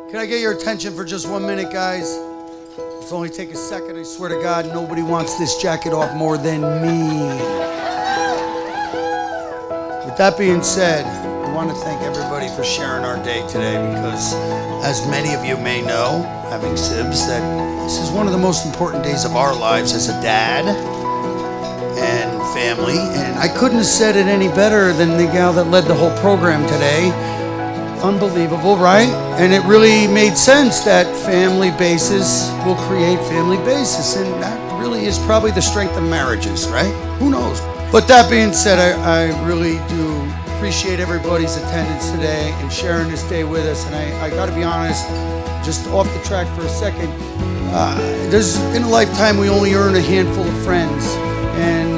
Can I get your attention for just 1 minute, guys? Let's only take a second. I swear to God, nobody wants this jacket off more than me. With that being said, I want to thank everybody for sharing our day today because, as many of you may know, having sibs, that this is one of the most important days of our lives as a dad and family. And I couldn't have said it any better than the gal that led the whole program today. Unbelievable, right? And it really made sense that family basis will create family basis, and that really is probably the strength of marriages, right? Who knows? But that being said, I really do appreciate everybody's attendance today and sharing this day with us. And I got to be honest, just off the track for a second, there's in a lifetime we only earn a handful of friends. And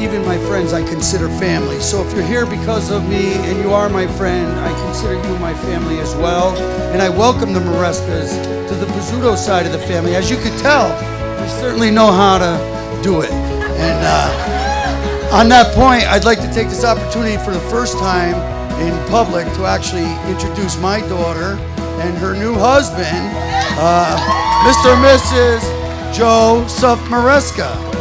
even my friends I consider family. So if you're here because of me and you are my friend, I consider you my family as well. And I welcome the Marescas to the Pizzuto side of the family. As you could tell, we certainly know how to do it. And on that point, I'd like to take this opportunity for the first time in public to actually introduce my daughter and her new husband, Mr. and Mrs. Joe Maresca.